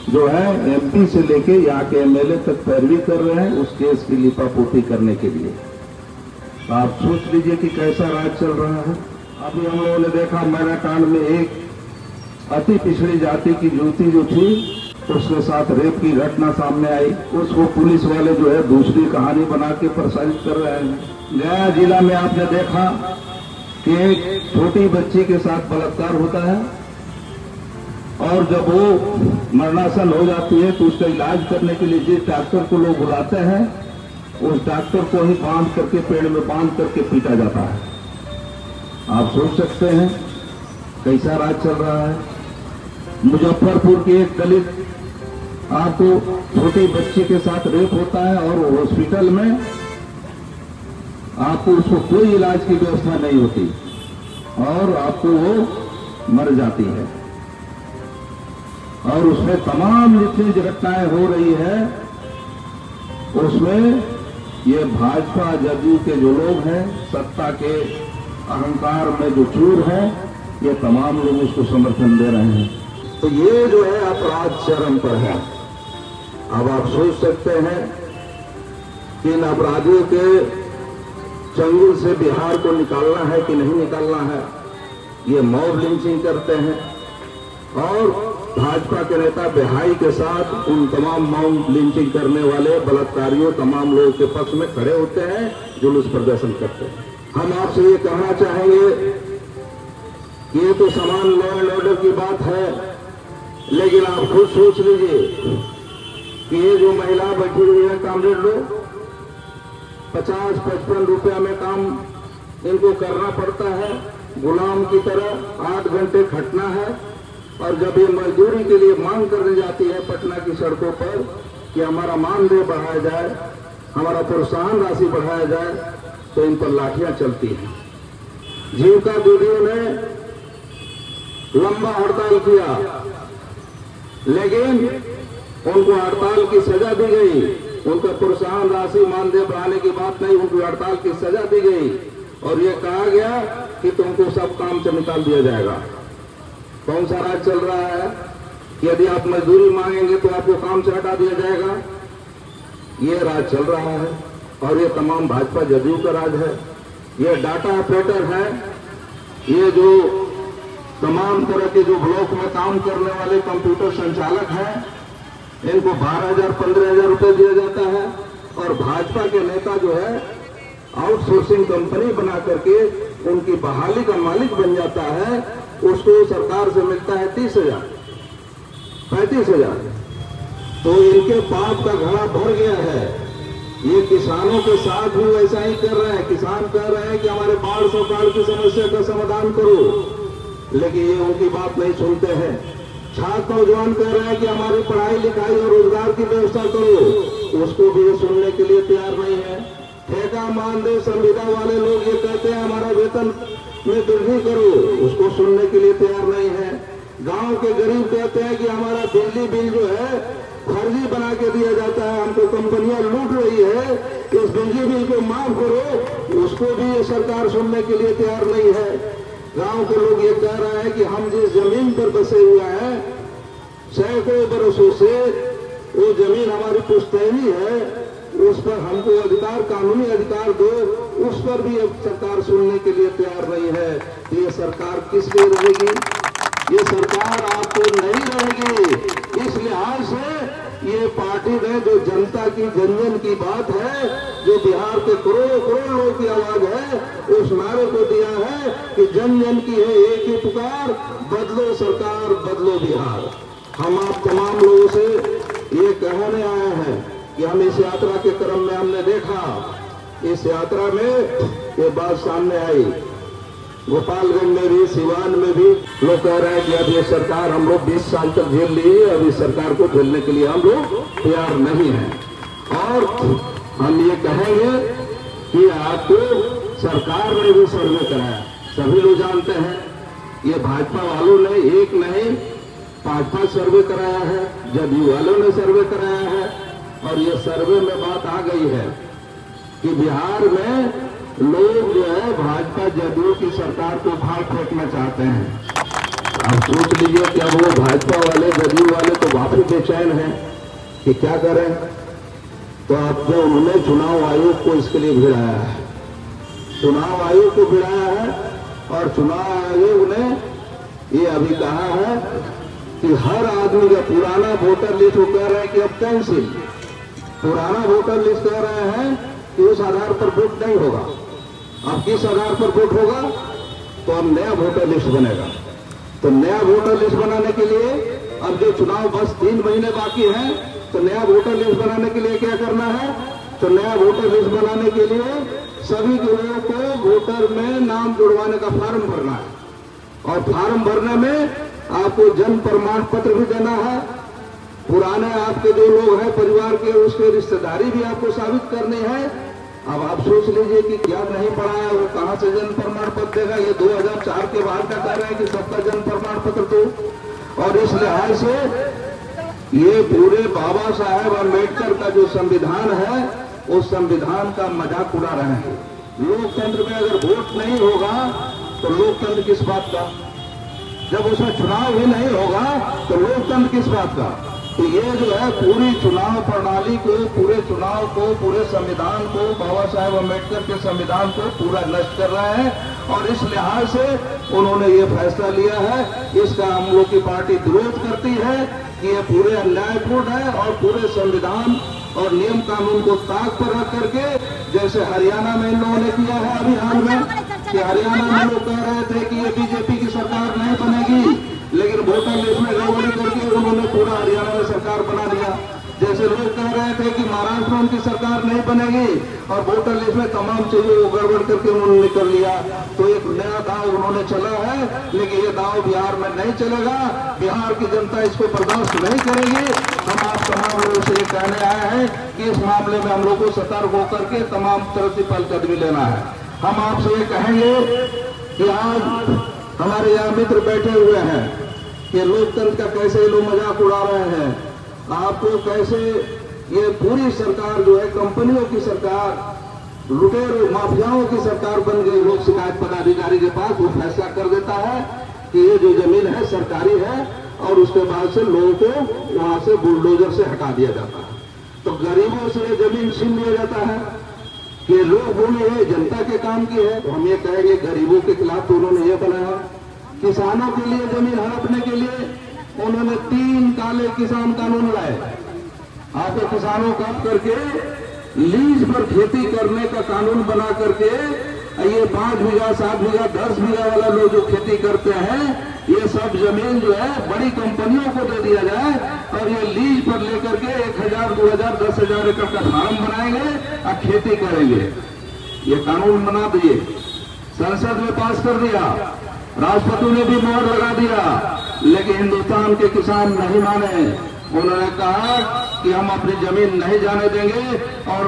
S4: जो है एमपी से लेके यहाँ के एमएलए तक पैरवी कर रहे हैं उस केस की लिपापोती करने के लिए। तो आप सोच लीजिए कि कैसा राज चल रहा है। अभी हम लोगों ने देखा मैराकांड में एक अति पिछड़ी जाति की युवती जो थी उसके साथ रेप की घटना सामने आई। उसको पुलिस वाले जो है दूसरी कहानी बना के प्रसारित कर रहे हैं। गया जिला में आपने देखा कि एक छोटी बच्ची के साथ बलात्कार होता है और जब वो मरणासन हो जाती है तो उसका इलाज करने के लिए जिस डॉक्टर को लोग बुलाते हैं उस डॉक्टर को ही बांध करके पेड़ में बांध करके पीटा जाता है। आप सोच सकते हैं कैसा राज चल रहा है। मुजफ्फरपुर की एक दलित आपको छोटी बच्ची के साथ रेप होता है और हॉस्पिटल में आपको उसको कोई इलाज की व्यवस्था नहीं होती और आपको वो मर जाती है। और उसमें तमाम जितनी घटनाएं हो रही है उसमें
S6: ये भाजपा जदयू के जो लोग हैं, सत्ता के अहंकार में जो चूर हैं, ये तमाम लोग उसको समर्थन दे रहे हैं। तो ये जो है अपराध चरम पर है। अब आप सोच सकते हैं कि इन अपराधियों के चंगुल से बिहार को निकालना है कि नहीं निकालना है। ये मॉब लिंचिंग करते हैं और भाजपा के नेता बेहाई के साथ उन तमाम मॉब लिंचिंग करने वाले बलात्कारियों तमाम लोगों के पक्ष में खड़े होते हैं, जुलूस प्रदर्शन करते हैं। हम आपसे ये कहना चाहेंगे कि ये तो समान लॉ एंड ऑर्डर की बात है, लेकिन आप खुद सोच लीजिए कि ये जो महिला बैठी हुई है कामरेड लोग, 50-55 रुपया में काम इनको करना पड़ता है, गुलाम की तरह 8 घंटे खटना है। और जब ये मजदूरी के लिए मांग करने जाती है पटना की सड़कों पर कि हमारा मानदेय बढ़ाया जाए, हमारा प्रोत्साहन राशि बढ़ाया जाए, तो इन पर लाठियां चलती हैं। जीविका दीदियों ने लंबा हड़ताल किया, लेकिन उनको हड़ताल की सजा दी गई। उनका प्रोत्साहन राशि मानदेय बढ़ाने की बात नहीं, उनको हड़ताल की सजा दी गई और ये कहा गया कि तुमको सब काम से निकाल दिया जाएगा। कौन सा राज चल रहा है? यदि आप मजदूरी मांगेंगे तो आपको काम से हटा दिया जाएगा। ये राज चल रहा है और ये तमाम भाजपा जदयू का राज है। ये डाटा ऑपरेटर है, ये जो तमाम तरह के जो ब्लॉक में काम करने वाले कंप्यूटर संचालक हैं, इनको 12,000-15,000 रुपए दिया जाता है। और भाजपा के नेता जो है आउटसोर्सिंग कंपनी बना करके उनकी बहाली का मालिक बन जाता है, उसको सरकार से मिलता है 30,000, 35,000। तो इनके पाप का घड़ा भर गया है। ये किसानों के साथ भी वैसा ही कर रहे हैं। किसान कह रहे हैं कि हमारे बाढ़ सौकाड़ की समस्या का समाधान करो, लेकिन ये उनकी बात नहीं सुनते हैं। छात्र नौजवान कह रहे हैं कि हमारी पढ़ाई लिखाई और रोजगार की व्यवस्था करो, उसको भी ये सुनने के लिए तैयार नहीं है। ठेका मानदेय संविदा वाले लोग ये कहते हैं हमारा वेतन में वृद्धि करो, उसको सुनने के लिए तैयार नहीं है। गांव के गरीब कहते हैं कि हमारा बिजली बिल जो है फर्जी बना के दिया जाता है, हमको कंपनियां लूट रही है, इस बिजली बिल को माफ करो, उसको भी ये सरकार सुनने के लिए तैयार नहीं है। गांव के लोग ये कह रहे हैं कि हम जिस जमीन पर बसे हुए हैं, सैकड़ों बरसों से वो जमीन हमारी पुश्तैनी है, उस पर हमको अधिकार, कानूनी अधिकार दो, उस पर भी अब सरकार सुनने के लिए तैयार नहीं है। ये सरकार किस लिए रहेगी? ये सरकार आपको नहीं रहेगी। इस लिहाज से ये पार्टी ने जो जनता की जन की बात है, जो बिहार के करोड़ों करोड़ लोगों की आवाज है, उस नारे को दिया है कि जन जन की है एक ही पुकार, बदलो सरकार बदलो बिहार। हम आप तमाम लोगों से ये कहने आए हैं कि हम इस यात्रा के क्रम में हमने देखा, इस यात्रा में ये बात सामने आई, गोपालगंज में भी, सिवान में भी लोग कह रहे हैं कि अब ये सरकार हम लोग 20 साल तक झेल लिए, अब इस सरकार को झेलने के लिए हम लोग तैयार नहीं हैं। और हम ये कहेंगे कि आपको सरकार ने भी सर्वे कराया, सभी लोग जानते हैं, ये भाजपा वालों ने एक नहीं 5-5 सर्वे कराया है, जदयू वालों ने सर्वे कराया है। और ये सर्वे में बात आ गई है कि बिहार में लोग जो है भाजपा जदयू की सरकार को भाग फेंकना चाहते हैं। अब सोच लीजिए कि अब वो भाजपा वाले जदयू वाले तो वापस बेचैन हैं कि क्या करें। तो आपने उन्होंने चुनाव आयोग को इसके लिए भिड़ाया है, चुनाव आयोग को भिड़ाया है। और चुनाव आयोग ने ये अभी कहा है कि हर आदमी का पुराना वोटर लिस्ट वो कह रहे हैं कि अब कैंसिल, पुराना वोटर लिस्ट कह रहे हैं कि उस आधार पर वोट नहीं होगा। अब किस आधार पर वोट होगा? तो अब नया वोटर लिस्ट बनेगा। तो नया वोटर लिस्ट बनाने के लिए अब जो चुनाव बस 3 महीने बाकी हैं, तो नया वोटर लिस्ट बनाने के लिए क्या करना है? तो नया वोटर लिस्ट बनाने के लिए सभी के लोगों को वोटर में नाम जुड़वाने का फॉर्म भरना है। और फॉर्म भरने में आपको जन्म प्रमाण पत्र भी देना है। पुराने आपके जो लोग हैं परिवार के, उसके रिश्तेदारी भी आपको साबित करनी है। अब आप सोच लीजिए कि क्या नहीं पढ़ा है, वो कहां से जन्म प्रमाण पत्र देगा? ये 2004 के बाद का कह रहे हैं कि सबका जन्म प्रमाण पत्र दो। और इस लिहाज से ये पूरे बाबा साहेब अम्बेडकर का जो संविधान है, उस संविधान का मजाक उड़ा रहे हैं। लोकतंत्र में अगर वोट नहीं होगा तो लोकतंत्र किस बात का? जब उसमें चुनाव ही नहीं होगा तो लोकतंत्र किस बात का? तो ये जो है पूरी चुनाव प्रणाली को, पूरे चुनाव को, पूरे संविधान को, बाबा साहेब अम्बेडकर के संविधान को पूरा नष्ट कर रहे हैं। और इस लिहाज से उन्होंने ये फैसला लिया है, इसका हम लोग की पार्टी विरोध करती है कि ये पूरे अन्यायपूर्ण है और पूरे संविधान और नियम कानून को ताक पर रख करके, जैसे हरियाणा में इन लोगों ने किया है अभी हाल में, कि हरियाणा में लोग कह रहे थे कि ये बीजेपी की सरकार नहीं बनेगी, लेकिन वोटर लिस्ट में गड़बड़ी करके उन्होंने पूरा हरियाणा में सरकार बना लिया। जैसे लोग कह रहे थे कि महाराष्ट्र में उनकी सरकार नहीं बनेगी और वोटर लिस्ट में तमाम चीजों को गड़बड़ करके उन्होंने कर लिया। तो एक नया दाव उन्होंने चला है, लेकिन ये दाव बिहार में नहीं चलेगा। बिहार की जनता इसको बर्दाश्त नहीं करेगी। हम आप तमाम लोगों से ये कहने आए हैं कि इस मामले में हम लोग को सतर्क होकर के तमाम तरह से पहलकदमी लेना है। हम आपसे ये कहेंगे कि आज हमारे यहाँ मित्र बैठे हुए हैं कि लोकतंत्र का कैसे लोग मजाक उड़ा रहे हैं। आपको कैसे ये पूरी सरकार जो है कंपनियों की सरकार, लुटेरों माफियाओं की सरकार बन गई। लोक शिकायत पदाधिकारी के पास वो फैसला कर देता है कि ये जो जमीन है सरकारी है और उसके बाद से लोगों को वहां से बुलडोजर से हटा दिया जाता है। तो गरीबों से ये जमीन छीन लिया जाता है कि लोग बोले ये जनता के काम की है। तो हम ये कहेंगे गरीबों के खिलाफ तो उन्होंने ये बनाया। किसानों के लिए जमीन हड़पने के लिए उन्होंने 3 काले किसान कानून लाए। आपके किसानों का करके लीज पर खेती करने का कानून बना करके ये 5 बीघा 7 बीघा 10 बीघा वाला लोग जो खेती करते हैं, ये सब जमीन जो है बड़ी कंपनियों को दे दिया जाए और ये लीज पर लेकर के 1000 2000 10,000 एकड़ का फार्म बनाएंगे और खेती करेंगे। ये कानून बना दिए, संसद में पास कर दिया, राष्ट्रपति ने भी मोहर लगा दिया, लेकिन हिंदुस्तान के किसान नहीं माने। उन्होंने कहा कि हम अपनी जमीन नहीं जाने देंगे और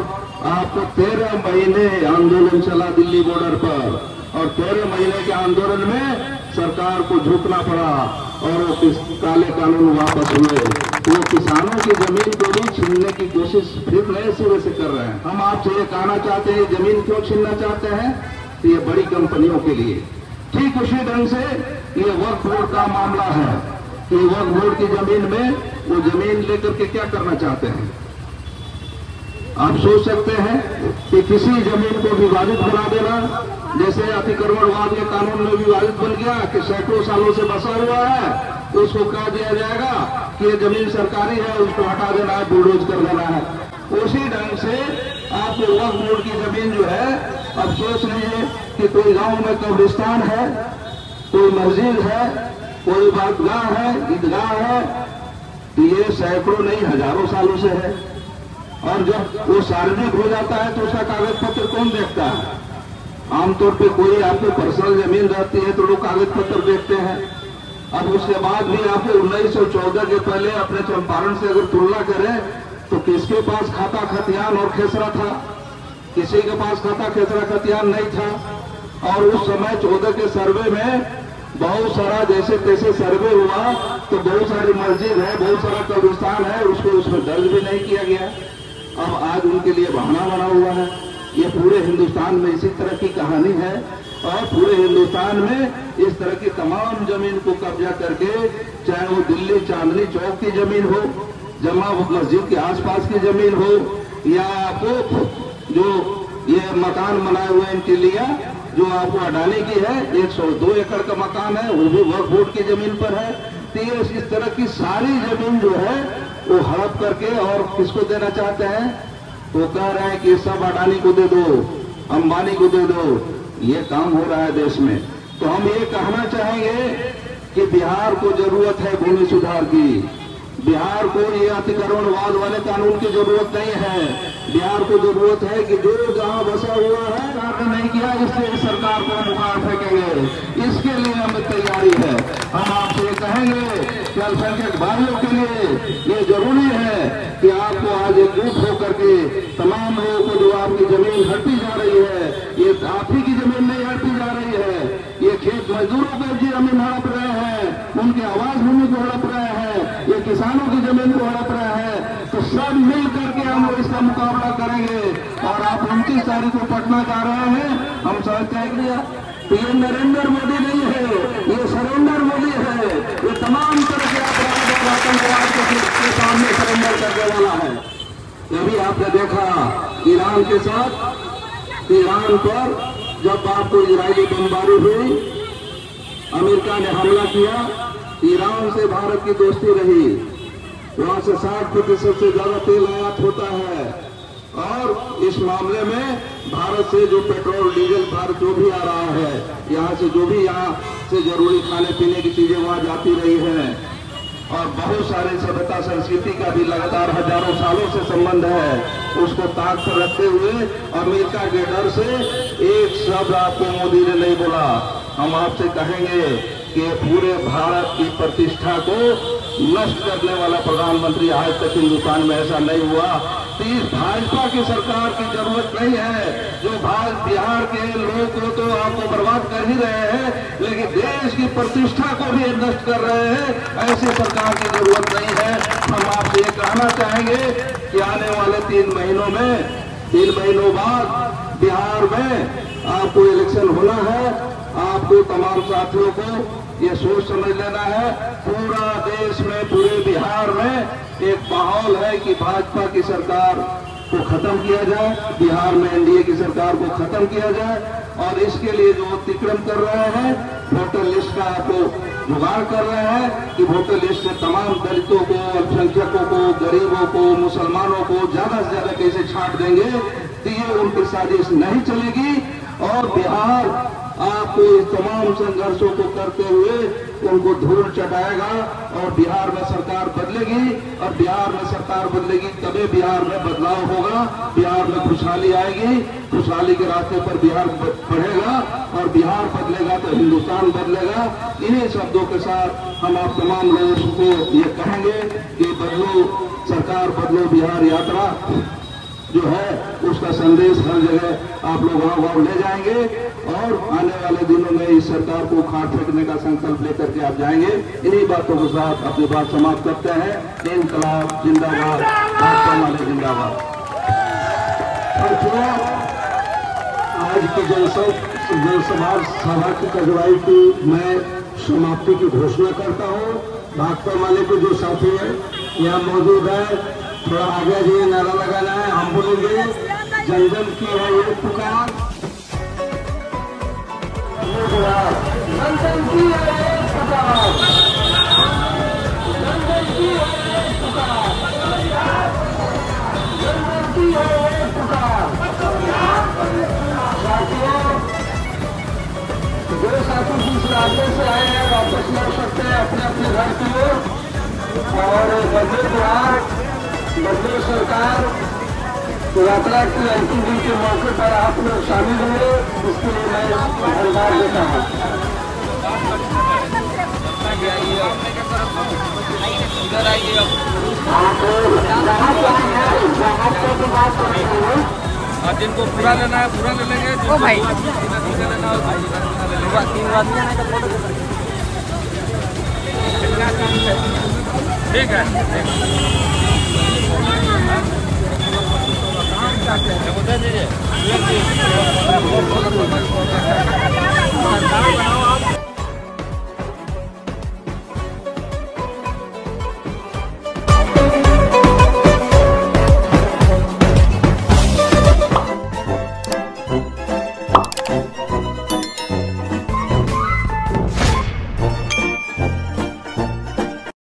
S6: आपको 13 महीने आंदोलन चला दिल्ली बॉर्डर पर और 13 महीने के आंदोलन में सरकार को झुकना पड़ा और वो काले कानून वापस हुए। वो किसानों की जमीन को भी छीनने की कोशिश फिर नए सिरे से कर रहे हैं। हम आपसे ये कहना चाहते हैं, जमीन क्यों छीनना चाहते हैं? तो ये बड़ी कंपनियों के लिए। ठीक उसी ढंग से ये वक्फ बोर्ड का मामला है कि वक्फ बोर्ड की जमीन में वो जमीन लेकर के क्या करना चाहते हैं। आप सोच सकते हैं कि किसी जमीन को विवादित बना देना, जैसे अतिक्रमणवाद के कानून में विवादित बन गया कि सैकड़ों सालों से बसा हुआ है, तो उसको कह दिया जाएगा कि ये जमीन सरकारी है, उसको हटा देना है, बुलडोज कर देना है। उसी ढंग से आपको वक्फ बोर्ड की जमीन जो है, अब सोच लीजिए कि कोई गांव में कब्रिस्तान है, कोई मस्जिद है, कोई इबादतगाह है, ईदगाह है, तो ये सैकड़ों नहीं हजारों सालों से है। और जब वो सार्वजनिक हो जाता है तो उसका कागज पत्र कौन देखता है? आमतौर पे कोई आपको पर्सनल जमीन रहती है तो लोग कागज पत्र देखते हैं। अब उसके बाद भी आपको 1914 के पहले अपने चंपारण से अगर तुलना करें तो किसके पास खाता खतियान और खेसरा था? किसी के पास खाता खेसरा खतियान नहीं था। और उस समय 14 के सर्वे में बहुत सारा जैसे तैसे सर्वे हुआ तो बहुत सारी मस्जिद है, बहुत सारा कब्रिस्तान है, उसको उसमें दर्ज भी नहीं किया गया। अब आज उनके लिए बहाना बना हुआ है। ये पूरे हिंदुस्तान में इसी तरह की कहानी है और पूरे हिंदुस्तान में इस तरह की तमाम जमीन को कब्जा करके, चाहे वो दिल्ली चांदनी चौक की जमीन हो, जमा मस्जिद के आसपास की जमीन हो, या आपको जो ये मकान बनाए हुए इनके लिए जो आपको अडानी की है 102 एकड़ का मकान है, वो भी वक्फ बोर्ड की जमीन पर है। तो ये इस तरह की सारी जमीन जो है वो हड़प करके और किसको देना चाहते हैं? तो कह रहे हैं कि सब अडानी को दे दो, अंबानी को दे दो। ये काम हो रहा है देश में। तो हम ये कहना चाहेंगे कि बिहार को जरूरत है भूमि सुधार की। बिहार को ये अतिक्रमणवाद वाले कानून की जरूरत नहीं है। बिहार को जरूरत है कि जो जहां बसा हुआ है सरकार ने नहीं किया, इसलिए सरकार को हम उखाड़ फेंकेंगे। इसके लिए हमें तैयारी है। हम आपसे ये कहेंगे कि अल्पसंख्यक भाइयों के लिए ये जरूरी है कि आपको आज एकजुट होकर के तमाम लोगों को जो आपकी जमीन हड़पी जा रही है, ये आप ही की जमीन नहीं हड़पी जा रही है, ये खेत मजदूरों को जमीन हड़प रहे हैं, उनकी आवास भूमि को हड़प रहे हैं, ये किसानों की जमीन को हड़प रहे हैं। तो सब मिल करके हम इसका मुकाबला करेंगे। और आप 29 तारीख को पटना जा रहे हैं, हम समझते हैं कि ये नरेंद्र मोदी नहीं है, ये सरेंडर मोदी है। ये तमाम तरह के अपराध और आतंकवाद के सामने सरेंडर करने वाला है। ये भी आपने देखा ईरान के साथ, ईरान पर जब आपको इजरायली बमबारी हुई, अमेरिका ने हमला किया, ईरान से भारत की दोस्ती रही, वहां से 60% से ज्यादा तेल आयात होता है। और इस मामले में भारत से जो पेट्रोल डीजल भारत जो भी आ रहा है, यहाँ से जो भी यहाँ से जरूरी खाने पीने की चीजें वहां जाती रही हैं। और बहुत सारे सभ्यता संस्कृति का भी लगातार हजारों सालों से संबंध है, उसको ताक पर रखते हुए अमेरिका के डर से एक शब्द आपको मोदी ने नहीं बोला। हम आपसे कहेंगे कि पूरे भारत की प्रतिष्ठा को नष्ट करने वाला प्रधानमंत्री आज तक हिंदुस्तान में ऐसा नहीं हुआ। तो इस भाजपा की सरकार की जरूरत नहीं है, जो बिहार के लोग को तो आपको बर्बाद कर ही रहे हैं, लेकिन देश की प्रतिष्ठा को भी नष्ट कर रहे हैं। ऐसी सरकार की जरूरत नहीं है। हम आपसे ये कहना चाहेंगे कि आने वाले 3 महीनों में, 3 महीनों बाद बिहार में आपको इलेक्शन होना है। आपको तमाम साथियों को ये सोच समझ लेना है, पूरा देश में, पूरे बिहार में एक माहौल है कि भाजपा की सरकार को खत्म किया जाए, बिहार में एनडीए की सरकार को खत्म किया जाए। और इसके लिए जो अतिक्रम कर रहे हैं, वोटर लिस्ट का आपको जुगाड़ कर रहे हैं कि वोटर लिस्ट से तमाम दलितों को, अल्पसंख्यकों को, गरीबों को, मुसलमानों को ज्यादा से ज्यादा कैसे छांट देंगे, तो ये उनकी साजिश नहीं चलेगी। और बिहार आपको इस तमाम संघर्षों को करते हुए उनको धूल चटाएगा और बिहार में सरकार बदलेगी। और बिहार में सरकार बदलेगी तभी बिहार में बदलाव होगा, बिहार में खुशहाली आएगी, खुशहाली के रास्ते पर बिहार बढ़ेगा और बिहार बदलेगा तो हिंदुस्तान बदलेगा। इन्हीं शब्दों के साथ हम आप तमाम लोगों को ये कहेंगे कि बदलो सरकार, बदलो बिहार यात्रा जो है उसका संदेश हर जगह आप लोग गाँव ले जाएंगे और आने वाले दिनों में इस सरकार को उखाड़ फेंकने का संकल्प लेकर के आप जाएंगे। इन्हीं बातों के साथ अपनी बात समाप्त करते हैं। इनकलाब जिंदाबाद, भाजपा वाले जिंदाबाद। आज की जनसभा की अगुवाई की मैं समाप्ति की घोषणा करता हूँ। भाजपा वाले के जो साथी है यहाँ मौजूद है, थोड़ा आगे आइए, नारा लगाना है। हम बोलेंगे जन जन की है ये पुकार, जन जन की है ये पुकार, जन जन की है ये पुकार, जन जन की है ये पुकार। साथियों, जो साथी जिस राज्य से आए हैं वापस लौट सकते हैं अपने अपने घर की ओर। और बदले बिहार, बदले सरकार यात्रा की अंतिम दिन के मौके पर आप लोग शामिल हुए, इसके लिए मैं धन्यवाद देता हूँ।
S3: और जिनको पूरा लेना है पूरा ले लेंगे, जिनको भाई लेना हो 3 आदमी ठीक है। बता दीजिए।